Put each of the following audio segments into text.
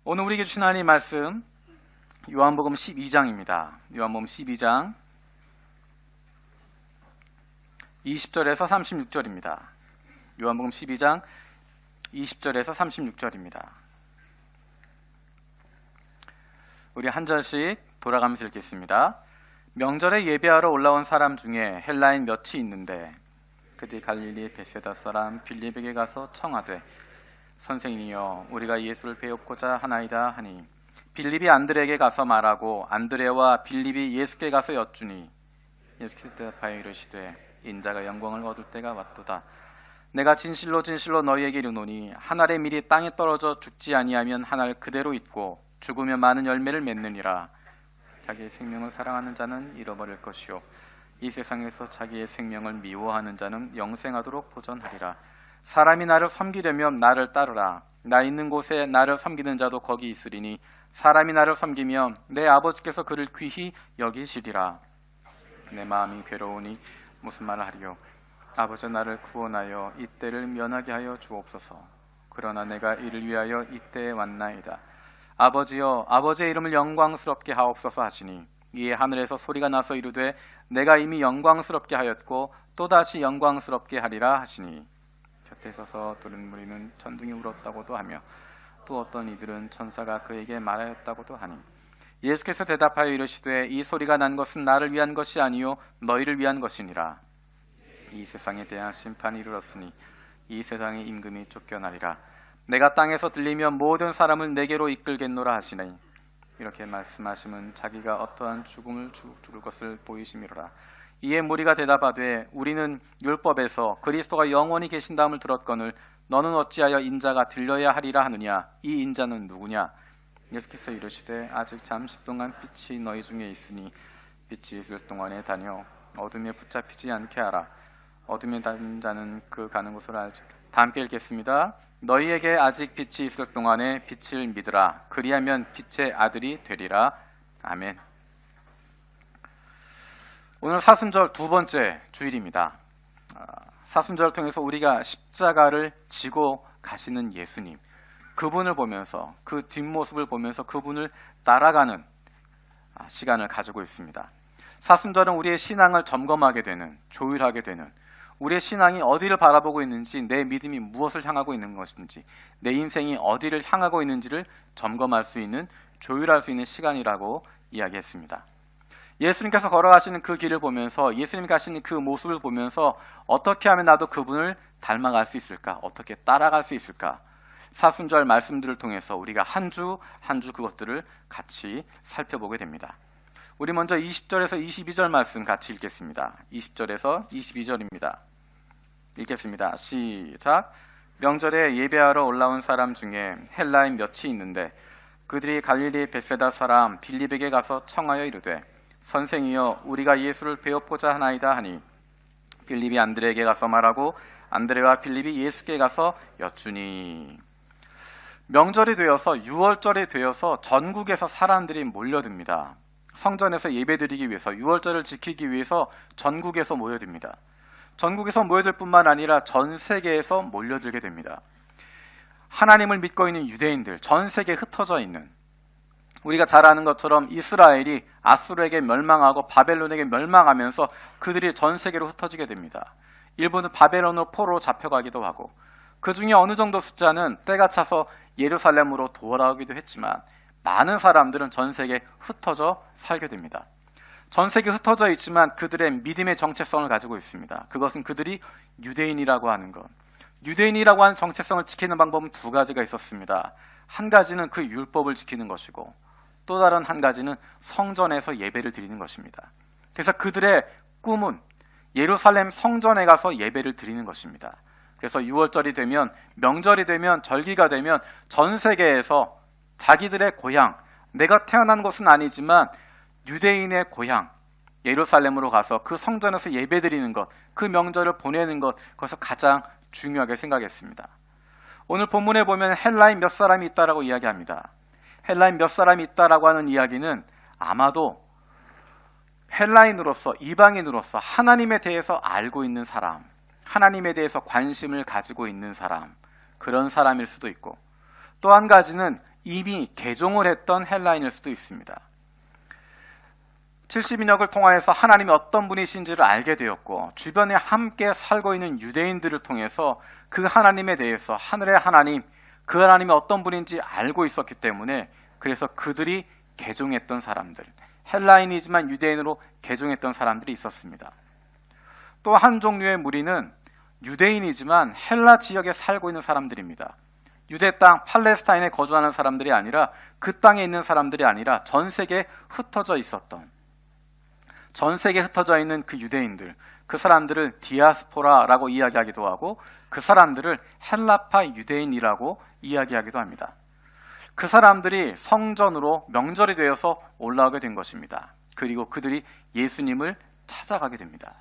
오늘 우리에게 주신 하나님의 말씀 요한복음 12장입니다. 요한복음 12장 20절에서 36절입니다. 요한복음 12장 20절에서 36절입니다. 우리 한 절씩 돌아가면서 읽겠습니다. 명절에 예배하러 올라온 사람 중에 헬라인 몇이 있는데 그들이 갈릴리 베세다 사람 빌립에게 가서 청하되 선생님이여 우리가 예수를 배우고자 하나이다 하니 빌립이 안드레에게 가서 말하고 안드레와 빌립이 예수께 가서 여쭈니 예수께서 대답하여 이르시되 인자가 영광을 얻을 때가 왔도다. 내가 진실로 진실로 너희에게 이르노니 한 알의 밀이 땅에 떨어져 죽지 아니하면 한 알 그대로 있고 죽으면 많은 열매를 맺느니라. 자기의 생명을 사랑하는 자는 잃어버릴 것이요 이 세상에서 자기의 생명을 미워하는 자는 영생하도록 보전하리라. 사람이 나를 섬기려면 나를 따르라. 나 있는 곳에 나를 섬기는 자도 거기 있으리니 사람이 나를 섬기면 내 아버지께서 그를 귀히 여기시리라. 내 마음이 괴로우니 무슨 말을 하리요. 아버지 나를 구원하여 이때를 면하게 하여 주옵소서. 그러나 내가 이를 위하여 이때에 왔나이다. 아버지여 아버지의 이름을 영광스럽게 하옵소서 하시니 이에 하늘에서 소리가 나서 이르되 내가 이미 영광스럽게 하였고 또다시 영광스럽게 하리라 하시니 곁에 서서 들은 무리는 천둥이 울었다고도 하며 또 어떤 이들은 천사가 그에게 말하였다고도 하니 예수께서 대답하여 이르시되 이 소리가 난 것은 나를 위한 것이 아니요 너희를 위한 것이니라. 이 세상에 대한 심판이 이르렀으니 이 세상의 임금이 쫓겨나리라. 내가 땅에서 들리면 모든 사람을 내게로 이끌겠노라 하시니 이렇게 말씀하시면 자기가 어떠한 죽음을 죽을 것을 보이심이로라. 이에 무리가 대답하되 우리는 율법에서 그리스도가 영원히 계신다함을 들었거늘 너는 어찌하여 인자가 들려야 하리라 하느냐. 이 인자는 누구냐. 예수께서 이르시되 아직 잠시 동안 빛이 너희 중에 있으니 빛이 있을 동안에 다녀 어둠에 붙잡히지 않게 하라. 어둠에 다니는 자는 그 가는 곳을 알지. 다 함께 읽겠습니다. 너희에게 아직 빛이 있을 동안에 빛을 믿으라. 그리하면 빛의 아들이 되리라. 아멘. 오늘 사순절 두 번째 주일입니다. 사순절을 통해서 우리가 십자가를 지고 가시는 예수님, 그분을 보면서 그 뒷모습을 보면서 그분을 따라가는 시간을 가지고 있습니다. 사순절은 우리의 신앙을 점검하게 되는, 조율하게 되는, 우리의 신앙이 어디를 바라보고 있는지, 내 믿음이 무엇을 향하고 있는 것인지, 내 인생이 어디를 향하고 있는지를 점검할 수 있는, 조율할 수 있는 시간이라고 이야기했습니다. 예수님께서 걸어가시는 그 길을 보면서, 예수님이 가시는 그 모습을 보면서 어떻게 하면 나도 그분을 닮아갈 수 있을까? 어떻게 따라갈 수 있을까? 사순절 말씀들을 통해서 우리가 한 주 한 주 그것들을 같이 살펴보게 됩니다. 우리 먼저 20절에서 22절 말씀 같이 읽겠습니다. 20절에서 22절입니다. 읽겠습니다. 시작. 명절에 예배하러 올라온 사람 중에 헬라인 몇이 있는데 그들이 갈릴리 베세다 사람 빌립에게 가서 청하여 이르되 선생이여 우리가 예수를 배우고자 하나이다 하니 빌립이 안드레에게 가서 말하고 안드레와 빌립이 예수께 가서 여쭈니. 명절이 되어서 유월절이 되어서 전국에서 사람들이 몰려듭니다. 성전에서 예배드리기 위해서, 유월절을 지키기 위해서 전국에서 모여듭니다. 전국에서 모여들 뿐만 아니라 전 세계에서 몰려들게 됩니다. 하나님을 믿고 있는 유대인들, 전 세계에 흩어져 있는, 우리가 잘 아는 것처럼 이스라엘이 아수르에게 멸망하고 바벨론에게 멸망하면서 그들이 전 세계로 흩어지게 됩니다. 일부는 바벨론으로 포로로 잡혀가기도 하고, 그 중에 어느 정도 숫자는 때가 차서 예루살렘으로 돌아오기도 했지만 많은 사람들은 전 세계에 흩어져 살게 됩니다. 전 세계에 흩어져 있지만 그들의 믿음의 정체성을 가지고 있습니다. 그것은 그들이 유대인이라고 하는 것. 유대인이라고 하는 정체성을 지키는 방법은 두 가지가 있었습니다. 한 가지는 그 율법을 지키는 것이고 또 다른 한 가지는 성전에서 예배를 드리는 것입니다. 그래서 그들의 꿈은 예루살렘 성전에 가서 예배를 드리는 것입니다. 그래서 유월절이 되면, 명절이 되면, 절기가 되면 전 세계에서 자기들의 고향, 내가 태어난 곳은 아니지만 유대인의 고향 예루살렘으로 가서 그 성전에서 예배드리는 것, 그 명절을 보내는 것, 그것을 가장 중요하게 생각했습니다. 오늘 본문에 보면 헬라인 몇 사람이 있다라고 이야기합니다. 헬라인 몇 사람이 있다라고 하는 이야기는 아마도 헬라인으로서, 이방인으로서 하나님에 대해서 알고 있는 사람, 하나님에 대해서 관심을 가지고 있는 사람, 그런 사람일 수도 있고, 또 한 가지는 이미 개종을 했던 헬라인일 수도 있습니다. 70인역을 통하여서 하나님이 어떤 분이신지를 알게 되었고 주변에 함께 살고 있는 유대인들을 통해서 그 하나님에 대해서 하늘의 하나님, 그 하나님이 어떤 분인지 알고 있었기 때문에 그래서 그들이 개종했던 사람들, 헬라인이지만 유대인으로 개종했던 사람들이 있었습니다. 또 한 종류의 무리는 유대인이지만 헬라 지역에 살고 있는 사람들입니다. 유대 땅 팔레스타인에 거주하는 사람들이 아니라 그 땅에 있는 사람들이 아니라 전 세계에 흩어져 있었던, 전 세계에 흩어져 있는 그 유대인들, 그 사람들을 디아스포라라고 이야기하기도 하고 그 사람들을 헬라파 유대인이라고 이야기하기도 합니다. 그 사람들이 성전으로 명절이 되어서 올라오게 된 것입니다. 그리고 그들이 예수님을 찾아가게 됩니다.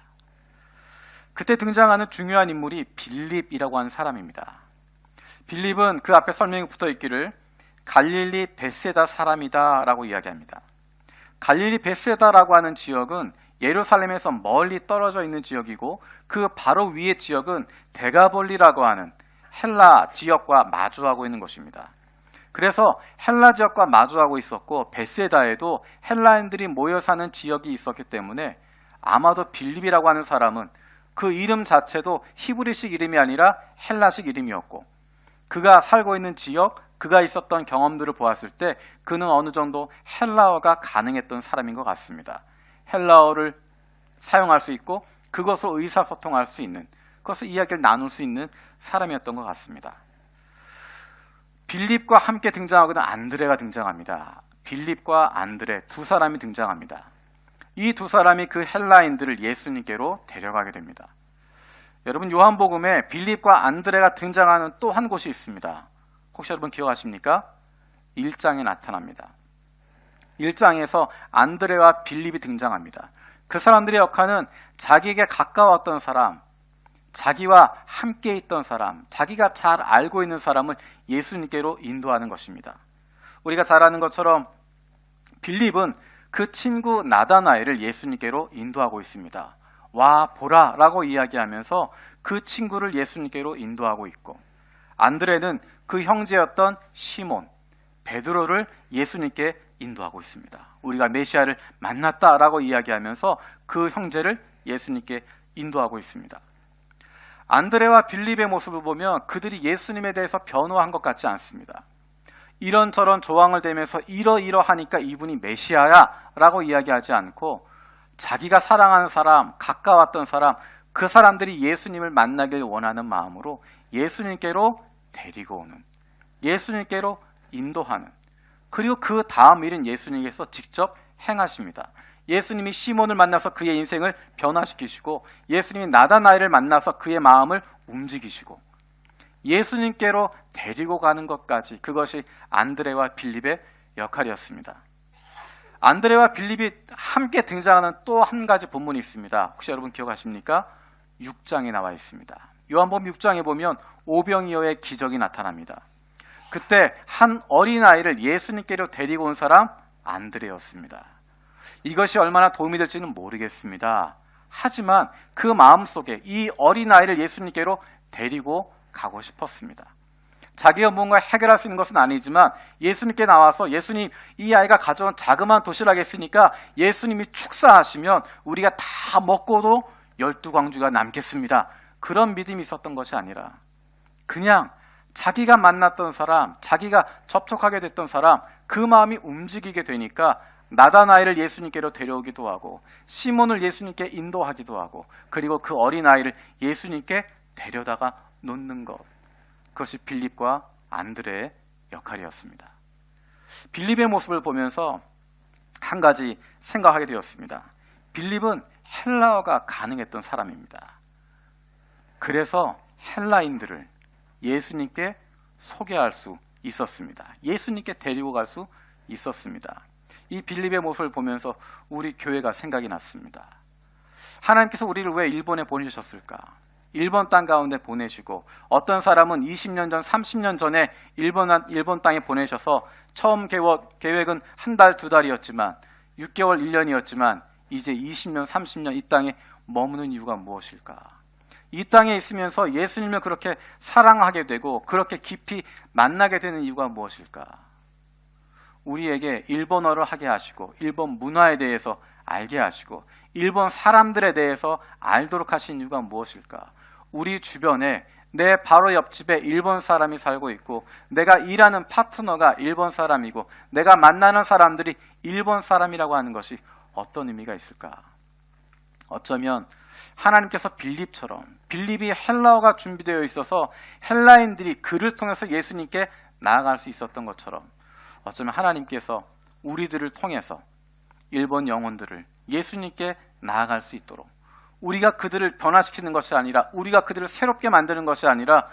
그때 등장하는 중요한 인물이 빌립이라고 하는 사람입니다. 빌립은 그 앞에 설명이 붙어 있기를 갈릴리 베세다 사람이다 라고 이야기합니다. 갈릴리 베세다라고 하는 지역은 예루살렘에서 멀리 떨어져 있는 지역이고 그 바로 위의 지역은 데가볼리라고 하는 헬라 지역과 마주하고 있는 것입니다. 그래서 헬라 지역과 마주하고 있었고 베세다에도 헬라인들이 모여 사는 지역이 있었기 때문에 아마도 빌립이라고 하는 사람은 그 이름 자체도 히브리식 이름이 아니라 헬라식 이름이었고 그가 살고 있는 지역, 그가 있었던 경험들을 보았을 때 그는 어느 정도 헬라어가 가능했던 사람인 것 같습니다. 헬라어를 사용할 수 있고 그것으로 의사소통할 수 있는, 그것을 이야기를 나눌 수 있는 사람이었던 것 같습니다. 빌립과 함께 등장하거든 안드레가 등장합니다. 빌립과 안드레 두 사람이 등장합니다. 이 두 사람이 그 헬라인들을 예수님께로 데려가게 됩니다. 여러분 요한복음에 빌립과 안드레가 등장하는 또 한 곳이 있습니다. 혹시 여러분 기억하십니까? 1장에 나타납니다. 1장에서 안드레와 빌립이 등장합니다. 그 사람들의 역할은 자기에게 가까웠던 사람, 자기와 함께 있던 사람, 자기가 잘 알고 있는 사람을 예수님께로 인도하는 것입니다. 우리가 잘 아는 것처럼 빌립은 그 친구 나다나엘을 예수님께로 인도하고 있습니다. 와 보라 라고 이야기하면서 그 친구를 예수님께로 인도하고 있고 안드레는 그 형제였던 시몬, 베드로를 예수님께 인도하고 있습니다. 우리가 메시아를 만났다라고 이야기하면서 그 형제를 예수님께 인도하고 있습니다. 안드레와 빌립의 모습을 보면 그들이 예수님에 대해서 변호한 것 같지 않습니다. 이런저런 조항을 대면서 이러이러하니까 이분이 메시아야 라고 이야기하지 않고 자기가 사랑하는 사람, 가까웠던 사람, 그 사람들이 예수님을 만나길 원하는 마음으로 예수님께로 데리고 오는, 예수님께로 인도하는, 그리고 그 다음 일은 예수님께서 직접 행하십니다. 예수님이 시몬을 만나서 그의 인생을 변화시키시고 예수님이 나다나엘을 만나서 그의 마음을 움직이시고 예수님께로 데리고 가는 것까지, 그것이 안드레와 빌립의 역할이었습니다. 안드레와 빌립이 함께 등장하는 또 한 가지 본문이 있습니다. 혹시 여러분 기억하십니까? 6장에 나와 있습니다. 요한복음 6장에 보면 오병이어의 기적이 나타납니다. 그때 한 어린아이를 예수님께로 데리고 온 사람 안드레였습니다. 이것이 얼마나 도움이 될지는 모르겠습니다. 하지만 그 마음속에 이 어린아이를 예수님께로 데리고 가고 싶었습니다. 자기가 뭔가 해결할 수 있는 것은 아니지만 예수님께 나와서 예수님, 이 아이가 가져온 자그마한 도시락이 있으니까 예수님이 축사하시면 우리가 다 먹고도 12광주가 남겠습니다. 그런 믿음이 있었던 것이 아니라 그냥 자기가 만났던 사람, 자기가 접촉하게 됐던 사람, 그 마음이 움직이게 되니까 나다나엘을 예수님께로 데려오기도 하고 시몬을 예수님께 인도하기도 하고 그리고 그 어린아이를 예수님께 데려다가 놓는 것, 그것이 빌립과 안드레의 역할이었습니다. 빌립의 모습을 보면서 한 가지 생각하게 되었습니다. 빌립은 헬라어가 가능했던 사람입니다. 그래서 헬라인들을 예수님께 소개할 수 있었습니다. 예수님께 데리고 갈 수 있었습니다. 이 빌립의 모습을 보면서 우리 교회가 생각이 났습니다. 하나님께서 우리를 왜 일본에 보내셨을까? 일본 땅 가운데 보내시고 어떤 사람은 20년 전, 30년 전에 일본 땅에 보내셔서 처음 계획은 한 달, 두 달이었지만 6개월, 1년이었지만 이제 20년, 30년 이 땅에 머무는 이유가 무엇일까? 이 땅에 있으면서 예수님을 그렇게 사랑하게 되고 그렇게 깊이 만나게 되는 이유가 무엇일까? 우리에게 일본어를 하게 하시고 일본 문화에 대해서 알게 하시고 일본 사람들에 대해서 알도록 하신 이유가 무엇일까? 우리 주변에 내 바로 옆집에 일본 사람이 살고 있고 내가 일하는 파트너가 일본 사람이고 내가 만나는 사람들이 일본 사람이라고 하는 것이 어떤 의미가 있을까? 어쩌면 하나님께서 빌립이 헬라어가 준비되어 있어서 헬라인들이 그를 통해서 예수님께 나아갈 수 있었던 것처럼 어쩌면 하나님께서 우리들을 통해서 일본 영혼들을 예수님께 나아갈 수 있도록 우리가 그들을 변화시키는 것이 아니라 우리가 그들을 새롭게 만드는 것이 아니라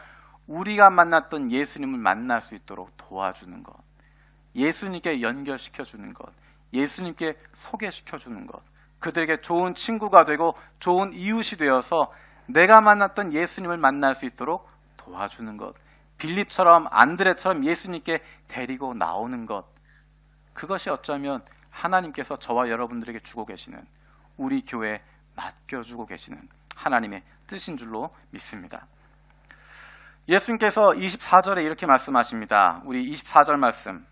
우리가 만났던 예수님을 만날 수 있도록 도와주는 것, 예수님께 연결시켜주는 것, 예수님께 소개시켜주는 것, 그들에게 좋은 친구가 되고 좋은 이웃이 되어서 내가 만났던 예수님을 만날 수 있도록 도와주는 것, 빌립처럼 안드레처럼 예수님께 데리고 나오는 것, 그것이 어쩌면 하나님께서 저와 여러분들에게 주고 계시는 우리 교회에 맡겨주고 계시는 하나님의 뜻인 줄로 믿습니다. 예수님께서 24절에 이렇게 말씀하십니다. 우리 24절 말씀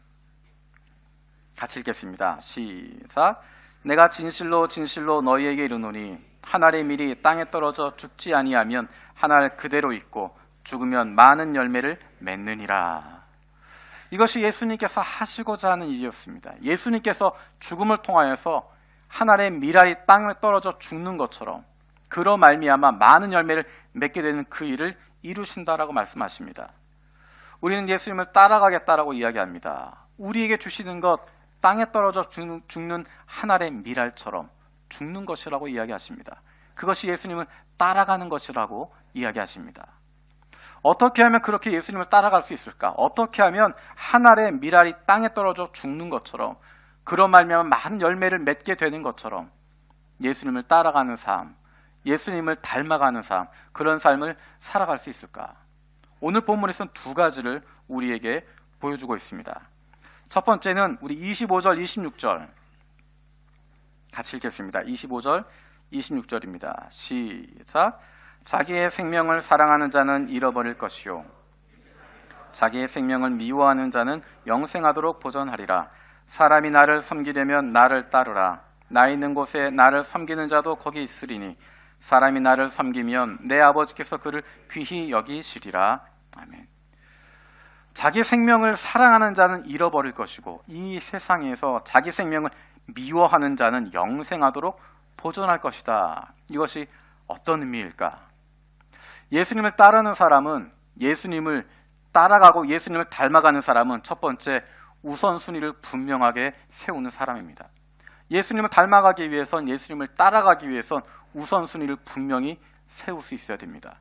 같이 읽겠습니다. 시작. 내가 진실로 진실로 너희에게 이르노니 한 알의 밀이 땅에 떨어져 죽지 아니하면 한 알 그대로 있고 죽으면 많은 열매를 맺느니라. 이것이 예수님께서 하시고자 하는 일이었습니다. 예수님께서 죽음을 통하여서 한 알의 밀알이 땅에 떨어져 죽는 것처럼 그로 말미암아 많은 열매를 맺게 되는 그 일을 이루신다라고 말씀하십니다. 우리는 예수님을 따라가겠다라고 이야기합니다. 우리에게 주시는 것 땅에 떨어져 죽는 한 알의 밀알처럼 죽는 것이라고 이야기하십니다. 그것이 예수님을 따라가는 것이라고 이야기하십니다. 어떻게 하면 그렇게 예수님을 따라갈 수 있을까? 어떻게 하면 한 알의 밀알이 땅에 떨어져 죽는 것처럼 그로 말미암아 많은 열매를 맺게 되는 것처럼 예수님을 따라가는 삶, 예수님을 닮아가는 삶, 그런 삶을 살아갈 수 있을까? 오늘 본문에서는 두 가지를 우리에게 보여주고 있습니다. 첫 번째는 우리 25절, 26절 같이 읽겠습니다. 25절, 26절입니다. 시작. 자기의 생명을 사랑하는 자는 잃어버릴 것이요 자기의 생명을 미워하는 자는 영생하도록 보전하리라. 사람이 나를 섬기려면 나를 따르라. 나 있는 곳에 나를 섬기는 자도 거기 있으리니 사람이 나를 섬기면 내 아버지께서 그를 귀히 여기시리라. 아멘. 자기 생명을 사랑하는 자는 잃어버릴 것이고 이 세상에서 자기 생명을 미워하는 자는 영생하도록 보존할 것이다. 이것이 어떤 의미일까? 예수님을 따르는 사람은 예수님을 따라가고 예수님을 닮아가는 사람은 첫 번째 우선순위를 분명하게 세우는 사람입니다. 예수님을 닮아가기 위해선 예수님을 따라가기 위해선 우선순위를 분명히 세울 수 있어야 됩니다.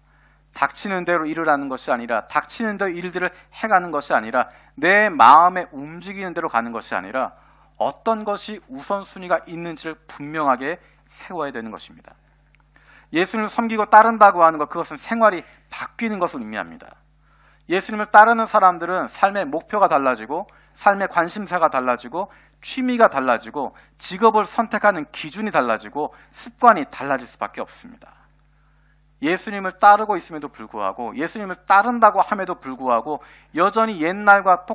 닥치는 대로 일을 하는 것이 아니라 닥치는 대로 일들을 해가는 것이 아니라 내 마음에 움직이는 대로 가는 것이 아니라 어떤 것이 우선순위가 있는지를 분명하게 세워야 되는 것입니다. 예수님을 섬기고 따른다고 하는 것, 그것은 생활이 바뀌는 것을 의미합니다. 예수님을 따르는 사람들은 삶의 목표가 달라지고 삶의 관심사가 달라지고 취미가 달라지고 직업을 선택하는 기준이 달라지고 습관이 달라질 수밖에 없습니다. 예수님을 따르고 있음에도 불구하고 예수님을 따른다고 함에도 불구하고 여전히 옛날과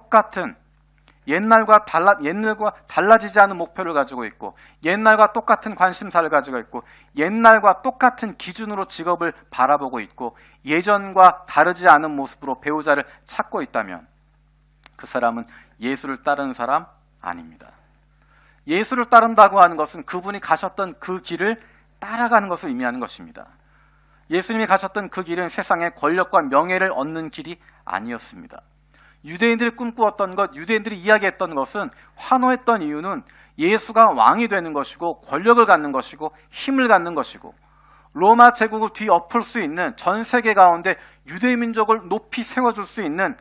달라지지 않은 목표를 가지고 있고 옛날과 똑같은 관심사를 가지고 있고 옛날과 똑같은 기준으로 직업을 바라보고 있고 예전과 다르지 않은 모습으로 배우자를 찾고 있다면 그 사람은 예수를 따르는 사람 아닙니다. 예수를 따른다고 하는 것은 그분이 가셨던 그 길을 따라가는 것을 의미하는 것입니다. 예수님이 가셨던 그 길은 세상의 권력과 명예를 얻는 길이 아니었습니다. 유대인들이 꿈꾸었던 것, 유대인들이 이야기했던 것은 환호했던 이유는 예수가 왕이 되는 것이고 권력을 갖는 것이고 힘을 갖는 것이고 로마 제국을 뒤엎을 수 있는 전 세계 가운데 유대 민족을 높이 세워줄 수 있는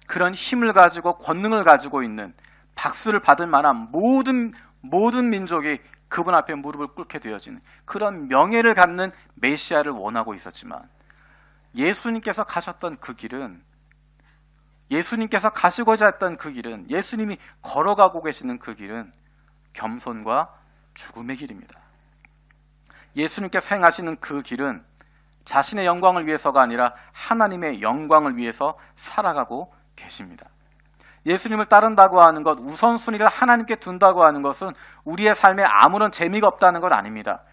그런 힘을 가지고 권능을 가지고 있는 박수를 받을 만한 모든 민족이 그분 앞에 무릎을 꿇게 되어지는 그런 명예를 갖는 메시아를 원하고 있었지만 예수님께서 가셨던 그 길은 예수님께서 가시고자 했던 그 길은 예수님이 걸어가고 계시는 그 길은 겸손과 죽음의 길입니다. 예수님께서 행하시는 그 길은 자신의 영광을 위해서가 아니라 하나님의 영광을 위해서 살아가고 계십니다. 예수님을 따른다고 하는 것, 우선순위를 하나님께 둔다고 하는 것은 우리의 삶에 아무런 재미가 없다는 건 아닙니다.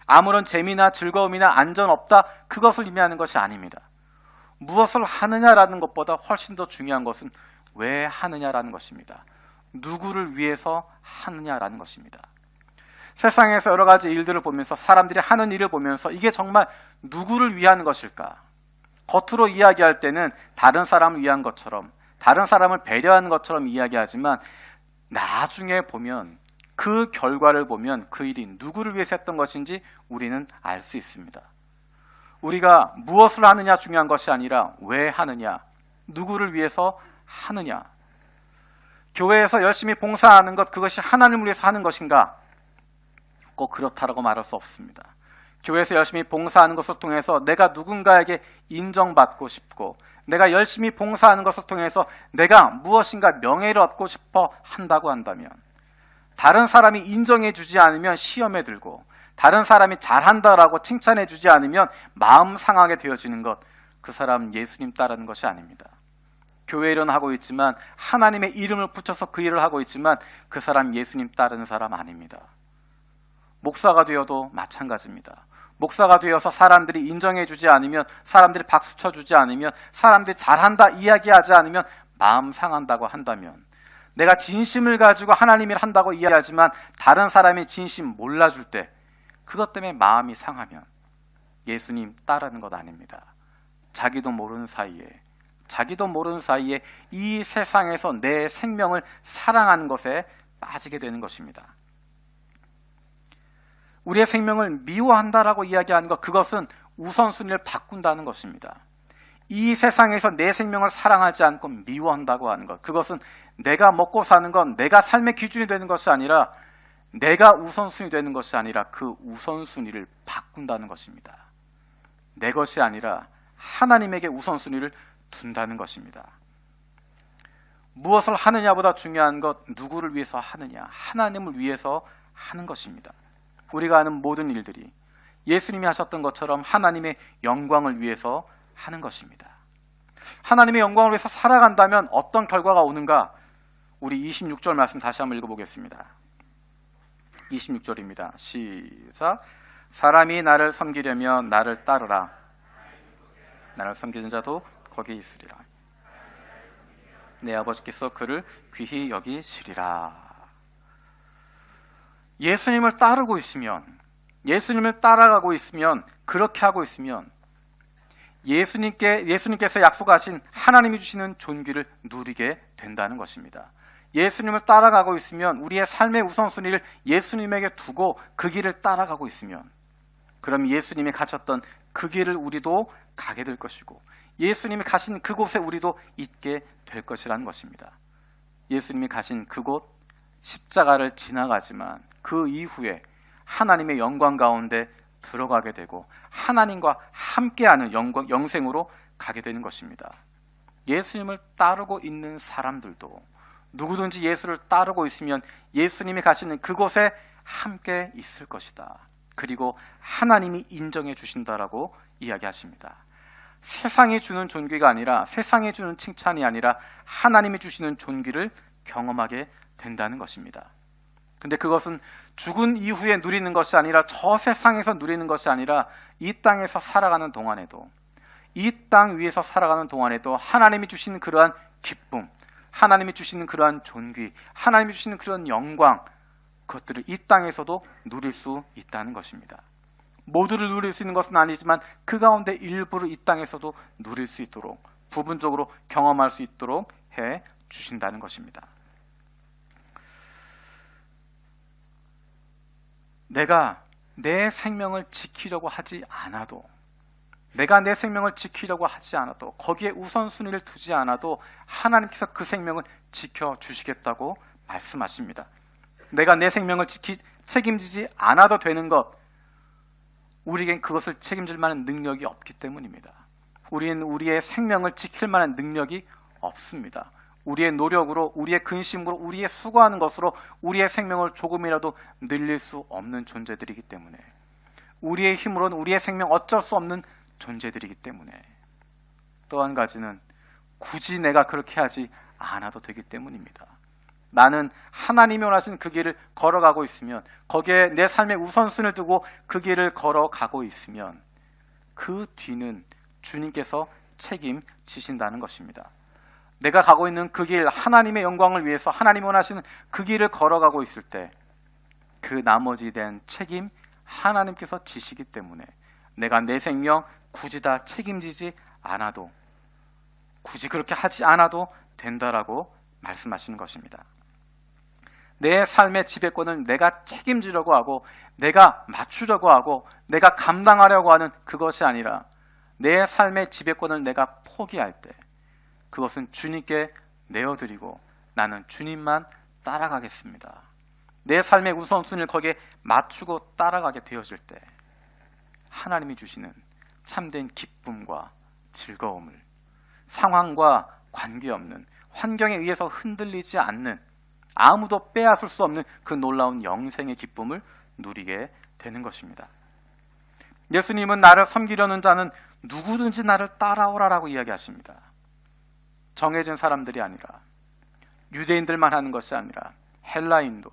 아무런 재미나 즐거움이나 안전 없다, 그것을 의미하는 것이 아닙니다. 무엇을 하느냐라는 것보다 훨씬 더 중요한 것은 왜 하느냐라는 것입니다. 누구를 위해서 하느냐라는 것입니다. 세상에서 여러 가지 일들을 보면서, 사람들이 하는 일을 보면서 이게 정말 누구를 위한 것일까? 겉으로 이야기할 때는 다른 사람을 위한 것처럼, 다른 사람을 배려하는 것처럼 이야기하지만 나중에 보면, 그 결과를 보면 그 일이 누구를 위해서 했던 것인지 우리는 알 수 있습니다. 우리가 무엇을 하느냐 중요한 것이 아니라 왜 하느냐, 누구를 위해서 하느냐. 교회에서 열심히 봉사하는 것, 그것이 하나님을 위해서 하는 것인가? 꼭 그렇다라고 말할 수 없습니다. 교회에서 열심히 봉사하는 것을 통해서 내가 누군가에게 인정받고 싶고, 내가 열심히 봉사하는 것을 통해서 내가 무엇인가 명예를 얻고 싶어 한다고 한다면, 다른 사람이 인정해 주지 않으면 시험에 들고, 다른 사람이 잘한다라고 칭찬해 주지 않으면 마음 상하게 되어지는 것, 그 사람 예수님 따르는 것이 아닙니다. 교회 일은 하고 있지만, 하나님의 이름을 붙여서 그 일을 하고 있지만 그 사람 예수님 따르는 사람 아닙니다. 목사가 되어도 마찬가지입니다. 목사가 되어서 사람들이 인정해 주지 않으면, 사람들이 박수 쳐주지 않으면, 사람들이 잘한다 이야기하지 않으면 마음 상한다고 한다면, 내가 진심을 가지고 하나님 일 한다고 이야기하지만 다른 사람이 진심 몰라줄 때 그것 때문에 마음이 상하면 예수님 따르는 것 아닙니다. 자기도 모르는 사이에 이 세상에서 내 생명을 사랑하는 것에 빠지게 되는 것입니다. 우리의 생명을 미워한다라고 이야기하는 것, 그것은 우선순위를 바꾼다는 것입니다. 이 세상에서 내 생명을 사랑하지 않고 미워한다고 하는 것, 그것은 내가 먹고 사는 건 내가 삶의 기준이 되는 것이 아니라, 내가 우선순위 되는 것이 아니라 그 우선순위를 바꾼다는 것입니다. 내 것이 아니라 하나님에게 우선순위를 둔다는 것입니다. 무엇을 하느냐보다 중요한 것, 누구를 위해서 하느냐, 하나님을 위해서 하는 것입니다. 우리가 하는 모든 일들이 예수님이 하셨던 것처럼 하나님의 영광을 위해서 하는 것입니다. 하나님의 영광을 위해서 살아간다면 어떤 결과가 오는가? 우리 26절 말씀 다시 한번 읽어보겠습니다. 26절입니다. 시작. 사람이 나를 섬기려면 나를 따르라. 나를 섬기는 자도 거기 있으리라. 내 아버지께서 그를 귀히 여기시리라. 예수님을 따르고 있으면, 예수님을 따라가고 있으면, 그렇게 하고 있으면 예수님께서 약속하신 하나님이 주시는 존귀를 누리게 된다는 것입니다. 예수님을 따라가고 있으면, 우리의 삶의 우선순위를 예수님에게 두고 그 길을 따라가고 있으면, 그럼 예수님이 가셨던 그 길을 우리도 가게 될 것이고, 예수님이 가신 그곳에 우리도 있게 될 것이라는 것입니다. 예수님이 가신 그곳, 십자가를 지나가지만 그 이후에 하나님의 영광 가운데 들어가게 되고 하나님과 함께하는 영생으로 가게 되는 것입니다. 예수님을 따르고 있는 사람들도, 누구든지 예수를 따르고 있으면 예수님이 가시는 그곳에 함께 있을 것이다. 그리고 하나님이 인정해 주신다라고 이야기하십니다. 세상이 주는 존귀가 아니라, 세상이 주는 칭찬이 아니라 하나님이 주시는 존귀를 경험하게 된다는 것입니다. 근데 그것은 죽은 이후에 누리는 것이 아니라, 저 세상에서 누리는 것이 아니라, 이 땅에서 살아가는 동안에도, 이 땅 위에서 살아가는 동안에도 하나님이 주시는 그러한 기쁨, 하나님이 주시는 그러한 존귀, 하나님이 주시는 그런 영광, 그것들을 이 땅에서도 누릴 수 있다는 것입니다. 모두를 누릴 수 있는 것은 아니지만 그 가운데 일부를 이 땅에서도 누릴 수 있도록, 부분적으로 경험할 수 있도록 해 주신다는 것입니다. 내가 내 생명을 지키려고 하지 않아도, 내가 내 생명을 지키려고 하지 않아도, 거기에 우선순위를 두지 않아도 하나님께서 그 생명을 지켜주시겠다고 말씀하십니다. 내가 내 생명을 책임지지 않아도 되는 것, 우리에겐 그것을 책임질 만한 능력이 없기 때문입니다. 우리는 우리의 생명을 지킬 만한 능력이 없습니다. 우리의 노력으로, 우리의 근심으로, 우리의 수고하는 것으로 우리의 생명을 조금이라도 늘릴 수 없는 존재들이기 때문에, 우리의 힘으로는 우리의 생명 어쩔 수 없는 존재들이기 때문에, 또 한 가지는 굳이 내가 그렇게 하지 않아도 되기 때문입니다. 나는 하나님이 원하시는 그 길을 걸어가고 있으면, 거기에 내 삶의 우선순위를 두고 그 길을 걸어가고 있으면 그 뒤는 주님께서 책임지신다는 것입니다. 내가 가고 있는 그 길, 하나님의 영광을 위해서 하나님이 원하시는 그 길을 걸어가고 있을 때 그 나머지에 대한 책임 하나님께서 지시기 때문에 내가 내 생명 굳이 다 책임지지 않아도, 굳이 그렇게 하지 않아도 된다라고 말씀하시는 것입니다. 내 삶의 지배권을 내가 책임지려고 하고 내가 맞추려고 하고 내가 감당하려고 하는 그것이 아니라 내 삶의 지배권을 내가 포기할 때 그것은 주님께 내어드리고 나는 주님만 따라가겠습니다. 내 삶의 우선순위를 거기에 맞추고 따라가게 되어질 때 하나님이 주시는 참된 기쁨과 즐거움을, 상황과 관계없는, 환경에 의해서 흔들리지 않는, 아무도 빼앗을 수 없는 그 놀라운 영생의 기쁨을 누리게 되는 것입니다. 예수님은 나를 섬기려는 자는 누구든지 나를 따라오라라고 이야기하십니다. 정해진 사람들이 아니라, 유대인들만 하는 것이 아니라 헬라인도,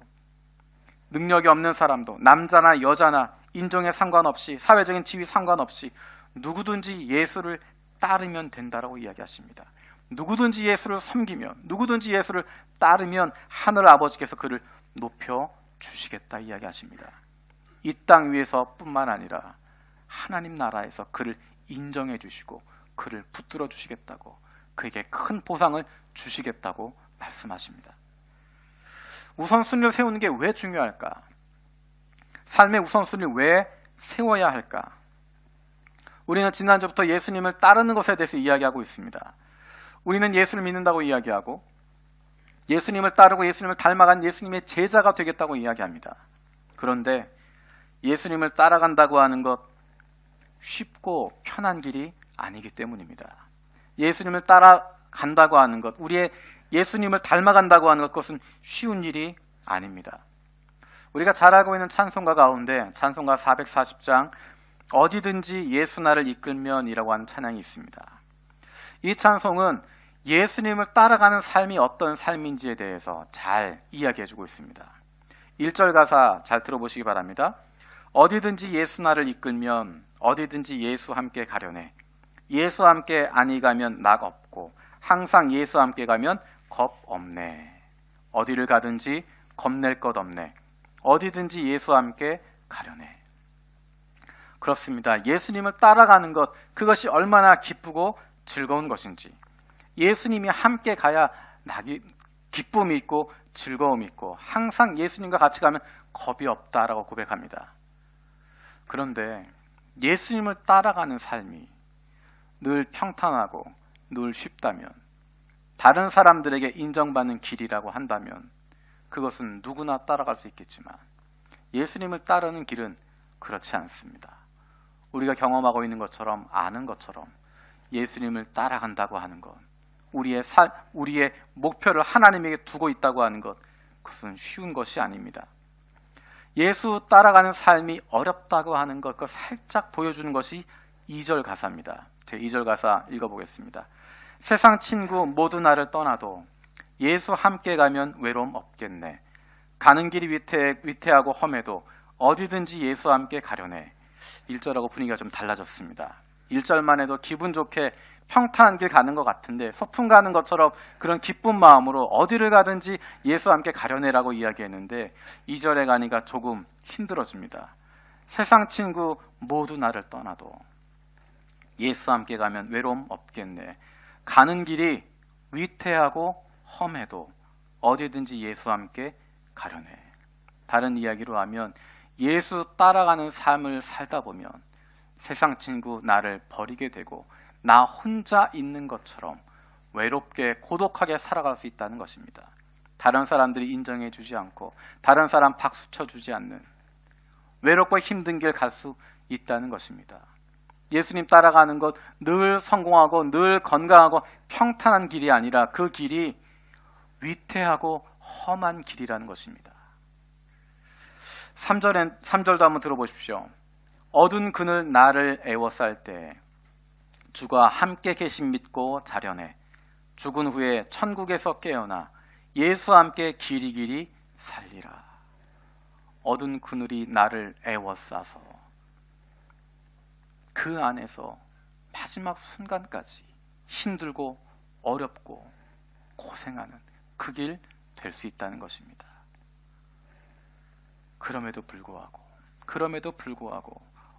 능력이 없는 사람도, 남자나 여자나 인종에 상관없이, 사회적인 지위 상관없이 누구든지 예수를 따르면 된다라고 이야기하십니다. 누구든지 예수를 섬기면, 누구든지 예수를 따르면 하늘 아버지께서 그를 높여주시겠다 이야기하십니다. 이 땅 위에서 뿐만 아니라 하나님 나라에서 그를 인정해 주시고 그를 붙들어 주시겠다고, 그에게 큰 보상을 주시겠다고 말씀하십니다. 우선순위를 세우는 게 왜 중요할까? 삶의 우선순위를 왜 세워야 할까? 우리는 지난주부터 예수님을 따르는 것에 대해서 이야기하고 있습니다. 우리는 예수를 믿는다고 이야기하고 예수님을 따르고 예수님을 닮아간 예수님의 제자가 되겠다고 이야기합니다. 그런데 예수님을 따라간다고 하는 것 쉽고 편한 길이 아니기 때문입니다. 예수님을 따라간다고 하는 것, 우리의 예수님을 닮아간다고 하는 것, 그것은 쉬운 일이 아닙니다. 우리가 잘 알고 있는 찬송가 가운데 찬송가 440장 어디든지 예수 나를 이끌면 이라고 하는 찬양이 있습니다. 이 찬송은 예수님을 따라가는 삶이 어떤 삶인지에 대해서 잘 이야기해주고 있습니다. 1절 가사 잘 들어보시기 바랍니다. 어디든지 예수 나를 이끌면 어디든지 예수 함께 가려네. 예수 함께 아니 가면 낙 없고 항상 예수 함께 가면 겁 없네. 어디를 가든지 겁낼 것 없네. 어디든지 예수 함께 가려네. 그렇습니다. 예수님을 따라가는 것, 그것이 얼마나 기쁘고 즐거운 것인지, 예수님이 함께 가야 기쁨이 있고 즐거움이 있고 항상 예수님과 같이 가면 겁이 없다라고 고백합니다. 그런데 예수님을 따라가는 삶이 늘 평탄하고 늘 쉽다면, 다른 사람들에게 인정받는 길이라고 한다면 그것은 누구나 따라갈 수 있겠지만 예수님을 따르는 길은 그렇지 않습니다. 우리가 경험하고 있는 것처럼, 아는 것처럼 예수님을 따라간다고 하는 것, 우리의 목표를 하나님에게 두고 있다고 하는 것, 그것은 쉬운 것이 아닙니다. 예수 따라가는 삶이 어렵다고 하는 것, 그걸 살짝 보여주는 것이 2절 가사입니다. 제 2절 가사 읽어보겠습니다. 세상 친구 모두 나를 떠나도 예수 함께 가면 외로움 없겠네. 가는 길이 위태하고 험해도 어디든지 예수 함께 가려네. 1절하고 분위기가 좀 달라졌습니다. 1절만 해도 기분 좋게 평탄한 길 가는 것 같은데, 소풍 가는 것처럼 그런 기쁜 마음으로 어디를 가든지 예수 함께 가려내라고 이야기했는데 2절에 가니까 조금 힘들어집니다. 세상 친구 모두 나를 떠나도 예수 함께 가면 외로움 없겠네. 가는 길이 위태하고 험해도 어디든지 예수 함께 가려네. 다른 이야기로 하면 예수 따라가는 삶을 살다 보면 세상 친구 나를 버리게 되고 나 혼자 있는 것처럼 외롭게 고독하게 살아갈 수 있다는 것입니다. 다른 사람들이 인정해 주지 않고 다른 사람 박수 쳐주지 않는 외롭고 힘든 길 갈 수 있다는 것입니다. 예수님 따라가는 것 늘 성공하고 늘 건강하고 평탄한 길이 아니라 그 길이 위태하고 험한 길이라는 것입니다. 3절도 한번 들어보십시오. 어두운 그늘 나를 애워쌀 때 주가 함께 계심 믿고 자려네. 죽은 후에 천국에서 깨어나 예수와 함께 길이길이 살리라. 어두운 그늘이 나를 애워싸서 그 안에서 마지막 순간까지 힘들고 어렵고 고생하는 그 길 될 수 있다는 것입니다. 그럼에도 불구하고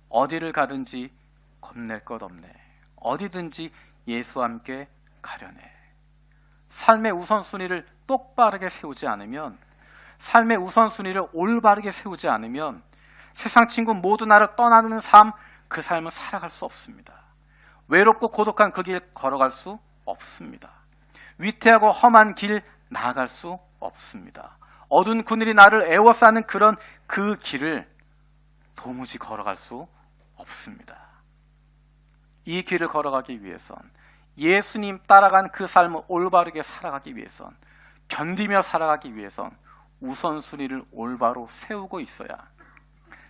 어디를 가든지 겁낼 것 없네. 어디든지 예수와 함께 가려네. 삶의 우선순위를 똑바르게 세우지 않으면, 삶의 우선순위를 올바르게 세우지 않으면 세상 친구 모두 나를 떠나는 삶, 그 삶을 살아갈 수 없습니다. 외롭고 고독한 그 길 걸어갈 수 없습니다. 위태하고 험한 길 나아갈 수 없습니다. 어두운 그늘이 나를 애워싸는 그런 그 길을 도무지 걸어갈 수 없습니다. 이 길을 걸어가기 위해선, 예수님 따라간 그 삶을 올바르게 살아가기 위해선, 견디며 살아가기 위해선 우선순위를 올바로 세우고 있어야,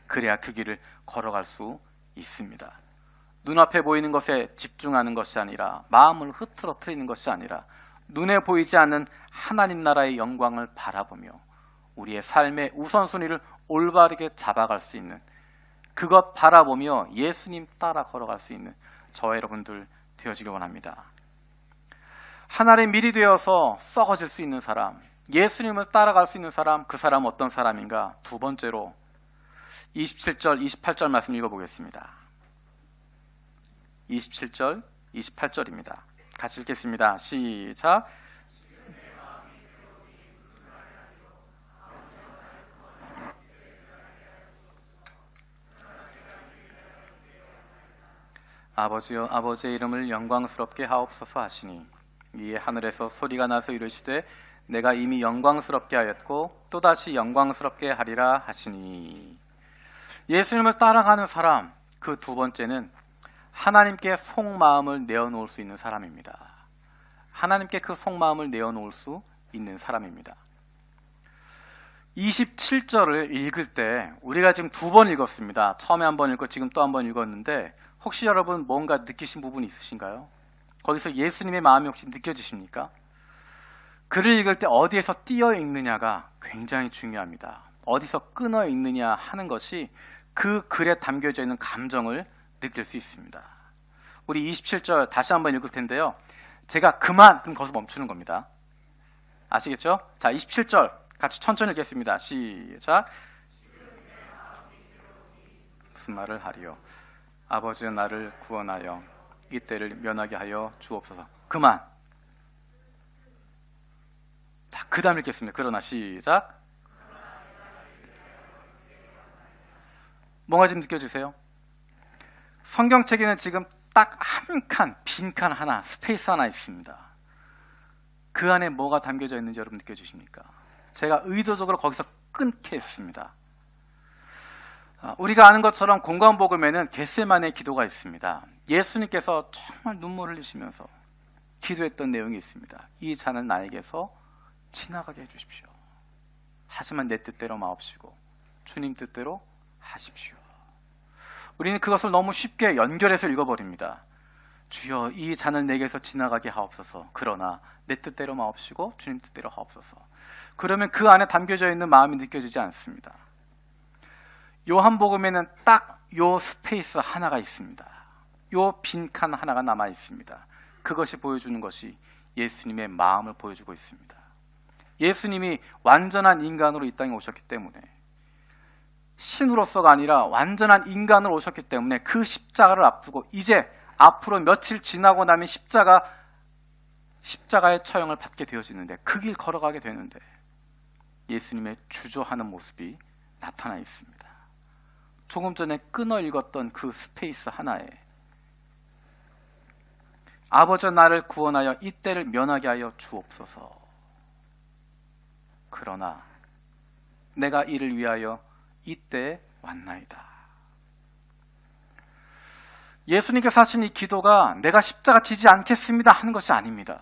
그래야 그 길을 걸어갈 수 있습니다. 눈앞에 보이는 것에 집중하는 것이 아니라, 마음을 흐트러뜨리는 것이 아니라 눈에 보이지 않는 하나님 나라의 영광을 바라보며 우리의 삶의 우선순위를 올바르게 잡아갈 수 있는, 그것 바라보며 예수님 따라 걸어갈 수 있는 저와 여러분들 되어지길 원합니다. 하나님의 밀이 되어서 썩어질 수 있는 사람, 예수님을 따라갈 수 있는 사람, 그 사람은 어떤 사람인가? 두 번째로 27절, 28절 말씀 읽어보겠습니다. 27절, 28절입니다. 같이 읽겠습니다. 시작. 아버지여, 아버지의 이름을 영광스럽게 하옵소서 하시니, 이에 하늘에서 소리가 나서 이르시되 내가 이미 영광스럽게 하였고 또다시 영광스럽게 하리라 하시니. 예수님을 따라가는 사람, 그 두 번째는 하나님께 속마음을 내어놓을 수 있는 사람입니다. 하나님께 그 속마음을 내어놓을 수 있는 사람입니다. 27절을 읽을 때 우리가 지금 두 번 읽었습니다. 처음에 한 번 읽고 지금 또 한 번 읽었는데, 혹시 여러분 뭔가 느끼신 부분이 있으신가요? 거기서 예수님의 마음이 혹시 느껴지십니까? 글을 읽을 때 어디에서 띄어 읽느냐가 굉장히 중요합니다. 어디서 끊어 읽느냐 하는 것이 그 글에 담겨져 있는 감정을 느낄 수 있습니다. 우리 27절 다시 한번 읽을 텐데요. 제가 그만, 그럼 거기서 멈추는 겁니다. 아시겠죠? 자, 27절 같이 천천히 읽겠습니다. 시작. 무슨 말을 하리요? 아버지여 나를 구원하여 이때를 면하게 하여 주옵소서. 그만. 자, 그 다음 읽겠습니다. 그러나 시작. 뭔가 좀 느껴지세요? 성경책에는 지금 딱 한 칸, 빈 칸 하나, 스페이스 하나 있습니다. 그 안에 뭐가 담겨져 있는지 여러분 느껴지십니까? 제가 의도적으로 거기서 끊게 했습니다. 우리가 아는 것처럼 공관복음에는 겟세마네 기도가 있습니다. 예수님께서 정말 눈물을 흘리시면서 기도했던 내용이 있습니다. 이 잔을 나에게서 지나가게 해주십시오. 하지만 내 뜻대로 마옵시고 주님 뜻대로 하십시오. 우리는 그것을 너무 쉽게 연결해서 읽어버립니다. 주여 이 잔을 내게서 지나가게 하옵소서. 그러나 내 뜻대로 마옵시고 주님 뜻대로 하옵소서. 그러면 그 안에 담겨져 있는 마음이 느껴지지 않습니다. 요한복음에는 딱 요 스페이스 하나가 있습니다. 요 빈칸 하나가 남아 있습니다. 그것이 보여주는 것이 예수님의 마음을 보여주고 있습니다. 예수님이 완전한 인간으로 이 땅에 오셨기 때문에, 신으로서가 아니라 완전한 인간으로 오셨기 때문에 그 십자가를 앞두고 이제 앞으로 며칠 지나고 나면 십자가의 처형을 받게 되어지는데, 그 길 걸어가게 되는데 예수님의 주저하는 모습이 나타나 있습니다. 조금 전에 끊어 읽었던 그 스페이스 하나에 아버지 나를 구원하여 이때를 면하게 하여 주옵소서. 그러나 내가 이를 위하여 이때 왔나이다. 예수님께서 하신 이 기도가 내가 십자가 지지 않겠습니다 하는 것이 아닙니다.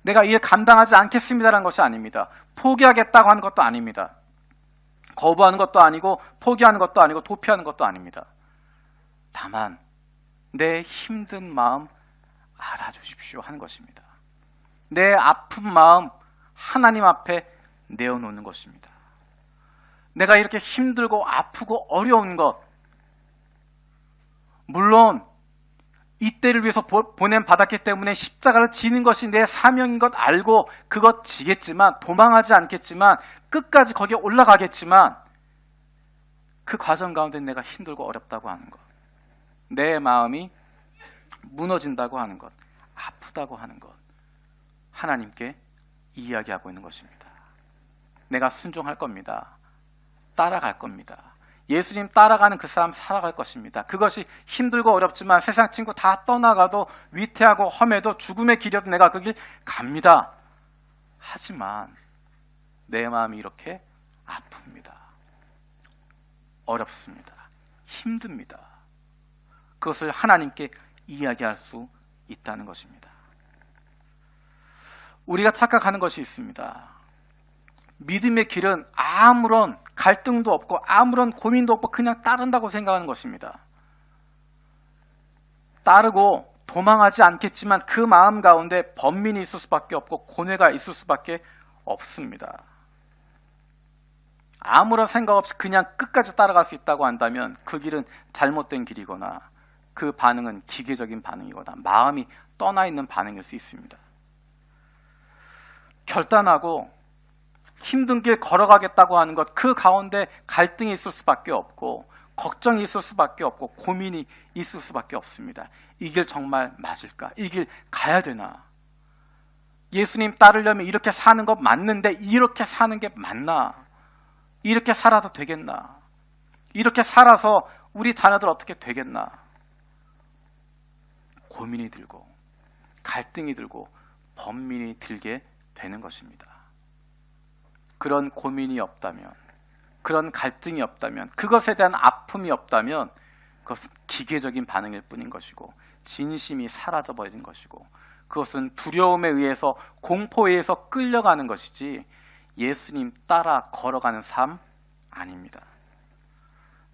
내가 이를 감당하지 않겠습니다라는 것이 아닙니다. 포기하겠다고 하는 것도 아닙니다. 거부하는 것도 아니고 포기하는 것도 아니고 도피하는 것도 아닙니다. 다만 내 힘든 마음 알아주십시오 하는 것입니다. 내 아픈 마음 하나님 앞에 내어놓는 것입니다. 내가 이렇게 힘들고 아프고 어려운 것, 물론 이때를 위해서 보냄 받았기 때문에 십자가를 지는 것이 내 사명인 것 알고 그것 지겠지만, 도망하지 않겠지만, 끝까지 거기에 올라가겠지만, 그 과정 가운데 내가 힘들고 어렵다고 하는 것, 내 마음이 무너진다고 하는 것, 아프다고 하는 것, 하나님께 이야기하고 있는 것입니다. 내가 순종할 겁니다. 따라갈 겁니다. 예수님 따라가는 그 삶 살아갈 것입니다. 그것이 힘들고 어렵지만, 세상 친구 다 떠나가도, 위태하고 험해도, 죽음의 길이어도 내가 그 길 갑니다. 하지만 내 마음이 이렇게 아픕니다. 어렵습니다. 힘듭니다. 그것을 하나님께 이야기할 수 있다는 것입니다. 우리가 착각하는 것이 있습니다. 믿음의 길은 아무런 갈등도 없고 아무런 고민도 없고 그냥 따른다고 생각하는 것입니다. 따르고 도망하지 않겠지만 그 마음 가운데 번민이 있을 수밖에 없고 고뇌가 있을 수밖에 없습니다. 아무런 생각 없이 그냥 끝까지 따라갈 수 있다고 한다면 그 길은 잘못된 길이거나 그 반응은 기계적인 반응이거나 마음이 떠나 있는 반응일 수 있습니다. 결단하고 힘든 길 걸어가겠다고 하는 것, 그 가운데 갈등이 있을 수밖에 없고 걱정이 있을 수밖에 없고 고민이 있을 수밖에 없습니다. 이 길 정말 맞을까? 이 길 가야 되나? 예수님 따르려면 이렇게 사는 것 맞는데 이렇게 사는 게 맞나? 이렇게 살아도 되겠나? 이렇게 살아서 우리 자녀들 어떻게 되겠나? 고민이 들고 갈등이 들고 번민이 들게 되는 것입니다. 그런 고민이 없다면, 그런 갈등이 없다면, 그것에 대한 아픔이 없다면 그것은 기계적인 반응일 뿐인 것이고 진심이 사라져버린 것이고 그것은 두려움에 의해서, 공포에 의해서 끌려가는 것이지 예수님 따라 걸어가는 삶 아닙니다.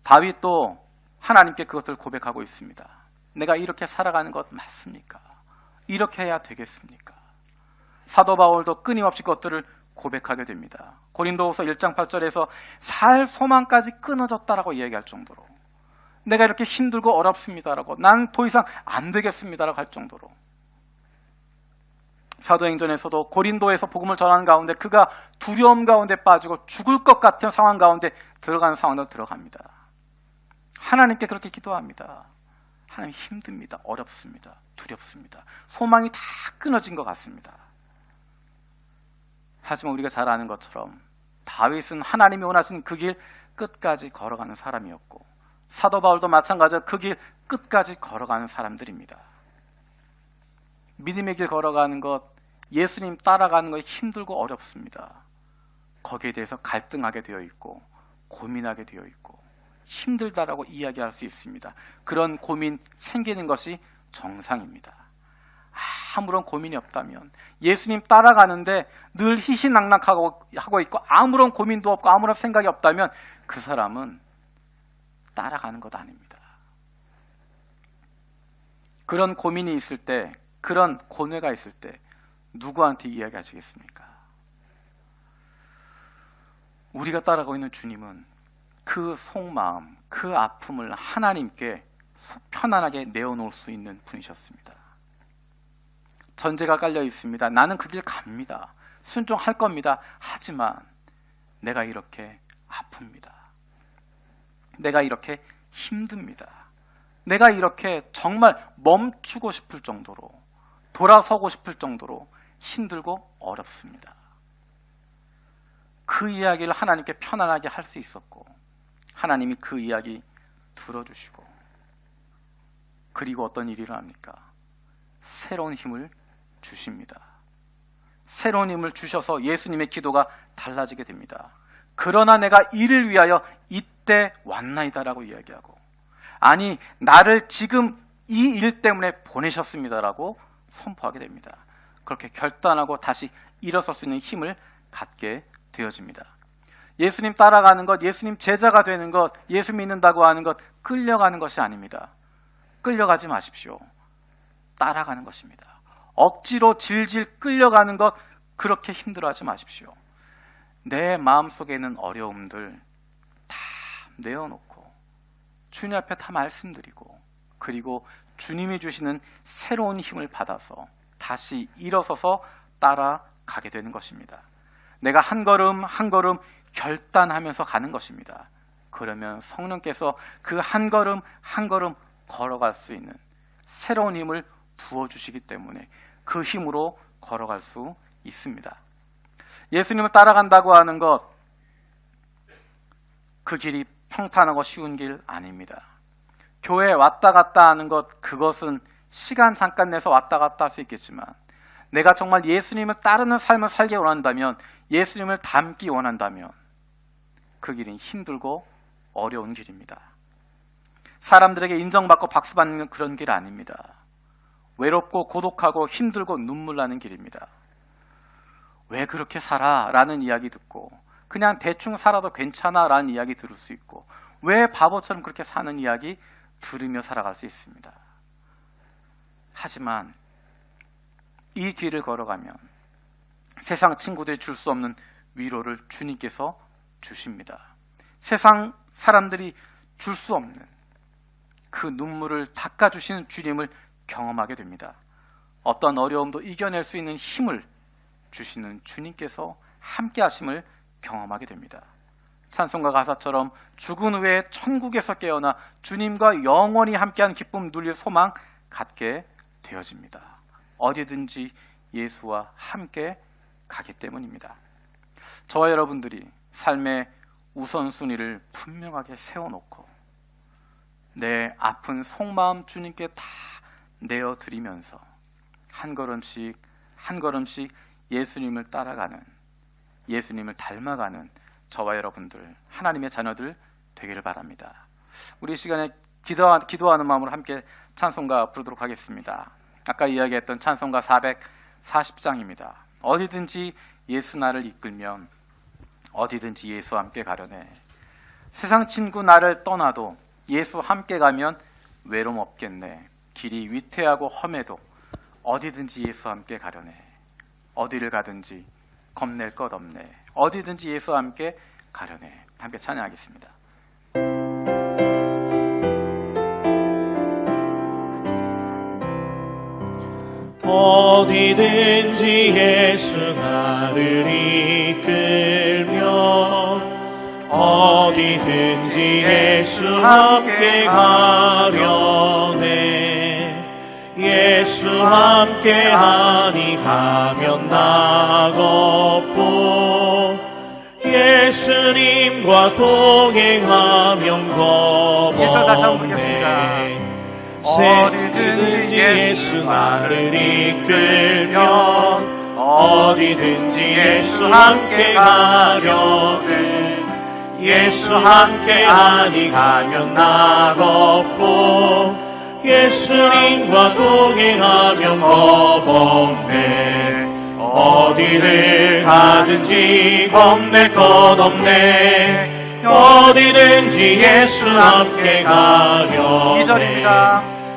다윗도 하나님께 그것을 고백하고 있습니다. 내가 이렇게 살아가는 것 맞습니까? 이렇게 해야 되겠습니까? 사도 바울도 끊임없이 그것들을 고백하게 됩니다. 고린도후서 1장 8절에서 살 소망까지 끊어졌다라고 이야기할 정도로, 내가 이렇게 힘들고 어렵습니다라고, 난 더 이상 안 되겠습니다라고 할 정도로, 사도행전에서도 고린도에서 복음을 전하는 가운데 그가 두려움 가운데 빠지고 죽을 것 같은 상황 가운데 들어가는 상황으로 들어갑니다. 하나님께 그렇게 기도합니다. 하나님, 힘듭니다. 어렵습니다. 두렵습니다. 소망이 다 끊어진 것 같습니다. 하지만 우리가 잘 아는 것처럼 다윗은 하나님이 원하신 그 길 끝까지 걸어가는 사람이었고, 사도 바울도 마찬가지로 그 길 끝까지 걸어가는 사람들입니다. 믿음의 길 걸어가는 것, 예수님 따라가는 것 힘들고 어렵습니다. 거기에 대해서 갈등하게 되어 있고 고민하게 되어 있고 힘들다라고 이야기할 수 있습니다. 그런 고민 생기는 것이 정상입니다. 아무런 고민이 없다면, 예수님 따라가는데 늘 희희낙낙하고 있고 아무런 고민도 없고 아무런 생각이 없다면 그 사람은 따라가는 것 아닙니다. 그런 고민이 있을 때, 그런 고뇌가 있을 때 누구한테 이야기하시겠습니까? 우리가 따라가고 있는 주님은 그 속마음, 그 아픔을 하나님께 편안하게 내어놓을 수 있는 분이셨습니다. 전제가 깔려 있습니다. 나는 그 길 갑니다. 순종할 겁니다. 하지만 내가 이렇게 아픕니다. 내가 이렇게 힘듭니다. 내가 이렇게 정말 멈추고 싶을 정도로, 돌아서고 싶을 정도로 힘들고 어렵습니다. 그 이야기를 하나님께 편안하게 할 수 있었고, 하나님이 그 이야기 들어주시고, 그리고 어떤 일이 일어납니까? 새로운 힘을 주십니다. 새로운 힘을 주셔서 예수님의 기도가 달라지게 됩니다. 그러나 내가 이를 위하여 이때 왔나이다라고 이야기하고, 아니 나를 지금 이 일 때문에 보내셨습니다라고 선포하게 됩니다. 그렇게 결단하고 다시 일어설 수 있는 힘을 갖게 되어집니다. 예수님 따라가는 것, 예수님 제자가 되는 것, 예수 믿는다고 하는 것, 끌려가는 것이 아닙니다. 끌려가지 마십시오. 따라가는 것입니다. 억지로 질질 끌려가는 것 그렇게 힘들어하지 마십시오. 내 마음속에 있는 어려움들 다 내어놓고 주님 앞에 다 말씀드리고, 그리고 주님이 주시는 새로운 힘을 받아서 다시 일어서서 따라가게 되는 것입니다. 내가 한 걸음 한 걸음 결단하면서 가는 것입니다. 그러면 성령께서 그 한 걸음 한 걸음 걸어갈 수 있는 새로운 힘을 부어주시기 때문에 그 힘으로 걸어갈 수 있습니다. 예수님을 따라간다고 하는 것, 그 길이 평탄하고 쉬운 길 아닙니다. 교회에 왔다 갔다 하는 것, 그것은 시간 잠깐 내서 왔다 갔다 할 수 있겠지만, 내가 정말 예수님을 따르는 삶을 살기 원한다면, 예수님을 닮기 원한다면 그 길은 힘들고 어려운 길입니다. 사람들에게 인정받고 박수받는 그런 길 아닙니다. 외롭고 고독하고 힘들고 눈물 나는 길입니다. 왜 그렇게 살아? 라는 이야기 듣고, 그냥 대충 살아도 괜찮아? 라는 이야기 들을 수 있고, 왜 바보처럼 그렇게 사는 이야기 들으며 살아갈 수 있습니다. 하지만 이 길을 걸어가면 세상 친구들이 줄 수 없는 위로를 주님께서 주십니다. 세상 사람들이 줄 수 없는 그 눈물을 닦아주시는 주님을 경험하게 됩니다. 어떤 어려움도 이겨낼 수 있는 힘을 주시는 주님께서 함께 하심을 경험하게 됩니다. 찬송가 가사처럼 죽은 후에 천국에서 깨어나 주님과 영원히 함께하는 기쁨 누릴 소망 갖게 되어집니다. 어디든지 예수와 함께 가기 때문입니다. 저와 여러분들이 삶의 우선순위를 분명하게 세워놓고 내 아픈 속마음 주님께 다 내어드리면서 한 걸음씩 한 걸음씩 예수님을 따라가는, 예수님을 닮아가는 저와 여러분들, 하나님의 자녀들 되기를 바랍니다. 우리 이 시간에 기도하는 마음으로 함께 찬송가 부르도록 하겠습니다. 아까 이야기했던 찬송가 440장입니다. 어디든지 예수 나를 이끌면 어디든지 예수와 함께 가려네. 세상 친구 나를 떠나도 예수 함께 가면 외로움 없겠네. 길이 위태하고 험해도 어디든지 예수와 함께 가려네. 어디를 가든지 겁낼 것 없네. 어디든지 예수와 함께 가려네. 함께 찬양하겠습니다. 어디든지 예수 나를 이끌면 어디든지 예수 함께 가려네. 예수 함께하니 가면 나겁고 예수님과 동행하면 겁없네. 어디든지 예수 나를 이끌면 어디든지 예수 함께 가려네. 예수 함께하니 가면 나겁고 예수님과 동행하면 겁없네. 어디를 가든지 겁낼 것 없네. 어디든지 예수 함께 가려네.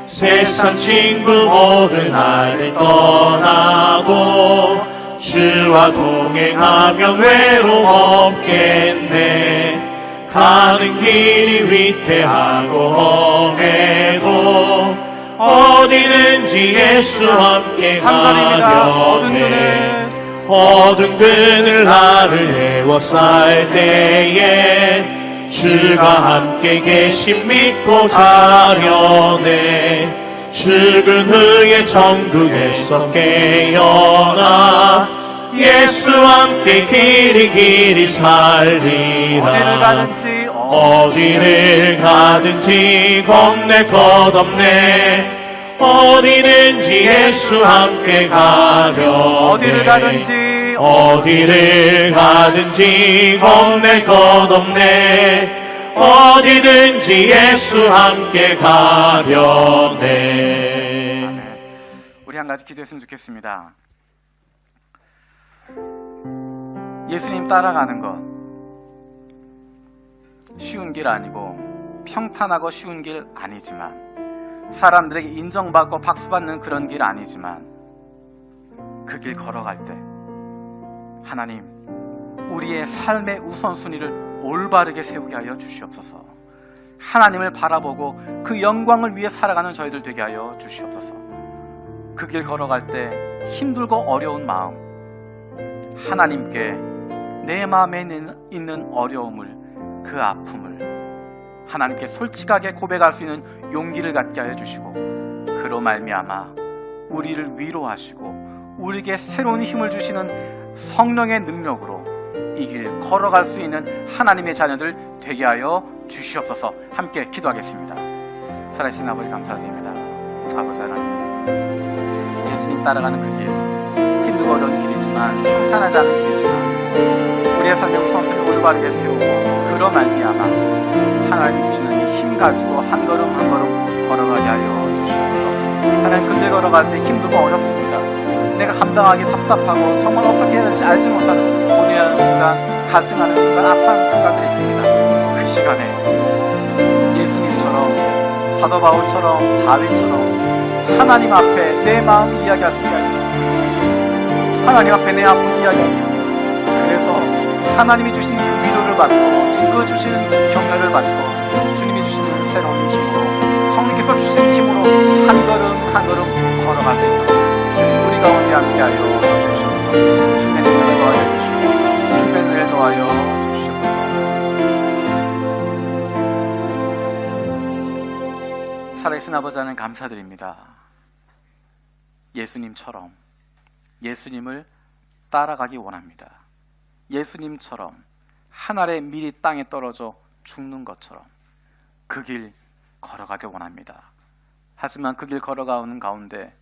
세상 친구 모두 나를 떠나도 주와 동행하면 외로움 없겠네. 가는 길이 위태하고 험해도 어디든지 예수 함께 가려네. 어두운 그늘 나를 에워쌀 때에 주가 함께 계심 믿고 자려네. 죽은 후에 천국에서 깨어나 예수와 함께 길이 살리라. 어디를 가든지 겁낼 것 없네. 어디든지 예수 함께 가려네. 어디를 가든지 겁낼 것 없네. 어디든지 예수 함께 가려네. 아멘. 우리 한 가지 기도했으면 좋겠습니다. 예수님 따라가는 것 쉬운 길 아니고 평탄하고 쉬운 길 아니지만, 사람들에게 인정받고 박수받는 그런 길 아니지만, 그 길 걸어갈 때 하나님, 우리의 삶의 우선순위를 올바르게 세우게 하여 주시옵소서. 하나님을 바라보고 그 영광을 위해 살아가는 저희들 되게 하여 주시옵소서. 그 길 걸어갈 때 힘들고 어려운 마음, 하나님께 내 마음에 있는 어려움을, 그 아픔을 하나님께 솔직하게 고백할 수 있는 용기를 갖게 하여 주시고, 그로 말미암아 우리를 위로하시고 우리에게 새로운 힘을 주시는 성령의 능력으로 이 길 걸어갈 수 있는 하나님의 자녀들 되게 하여 주시옵소서. 함께 기도하겠습니다. 살아계신 아버지 감사드립니다. 아버지 하나님, 예수님 따라가는 그 길, 힘들고 어려운 길이지만, 평탄하지 않은 길이지만 우리의 삶의 우선순위를 올바르게 세우고 그로 말미암아 하나님 주시는 힘 가지고 한 걸음 한 걸음 걸어가게 하여 주시옵소서. 하나님, 그 길 걸어갈 때 힘들고 어렵습니다. 내가 감당하기 답답하고 정말 어떻게 해야 될지 알지 못하는 고뇌하는 순간, 갈등하는 순간, 아파하는 순간들이 있습니다. 그 시간에 예수님처럼, 사도 바울처럼, 다윗처럼 하나님 앞에 내 마음 이야기할 수 있게 해주십시오. 하나님 앞에 내 아픔 이야기할 수 있게, 그래서 하나님이 주시는 그 위로를 받고 그 주시는 격려를 받고 주님이 주시는 새로운 힘으로, 성령께서 주시는 힘으로 한 걸음 한 걸음 걸어갈 수 있도록 주님 우리 가운데 함께하여 주시옵소서. 주님의 은혜 더하여 주시고 주님의 은혜 더하여 주시옵소서. 살아계신 아버지 하나님 감사드립니다. 예수님처럼 예수님을 따라가기 원합니다. 예수님처럼 하늘의 밀이 땅에 떨어져 죽는 것처럼 그 길 걸어가길 원합니다. 하지만 그 길 걸어가는 가운데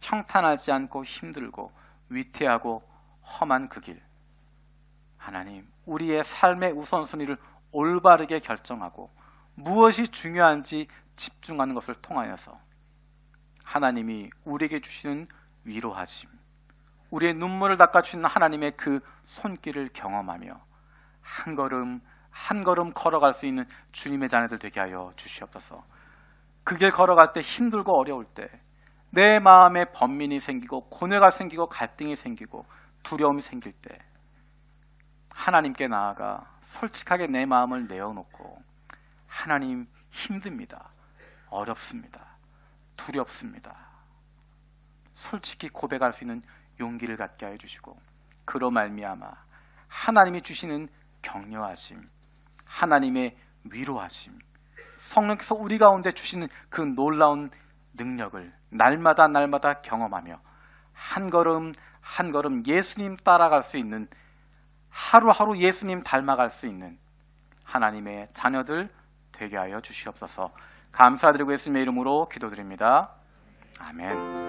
평탄하지 않고 힘들고 위태하고 험한 그 길, 하나님, 우리의 삶의 우선순위를 올바르게 결정하고 무엇이 중요한지 집중하는 것을 통하여서 하나님이 우리에게 주시는 위로하심, 우리의 눈물을 닦아주시는 하나님의 그 손길을 경험하며 한 걸음 한 걸음 걸어갈 수 있는 주님의 자녀들 되게 하여 주시옵소서. 그 길 걸어갈 때 힘들고 어려울 때, 내 마음에 번민이 생기고 고뇌가 생기고 갈등이 생기고 두려움이 생길 때 하나님께 나아가 솔직하게 내 마음을 내어놓고, 하나님, 힘듭니다, 어렵습니다, 두렵습니다, 솔직히 고백할 수 있는 용기를 갖게 하여 주시고, 그로 말미암아 하나님이 주시는 격려하심, 하나님의 위로하심, 성령께서 우리 가운데 주시는 그 놀라운 능력을 날마다 날마다 경험하며 한 걸음 한 걸음 예수님 따라갈 수 있는, 하루하루 예수님 닮아갈 수 있는 하나님의 자녀들 되게 하여 주시옵소서. 감사드리고 예수님의 이름으로 기도드립니다. 아멘.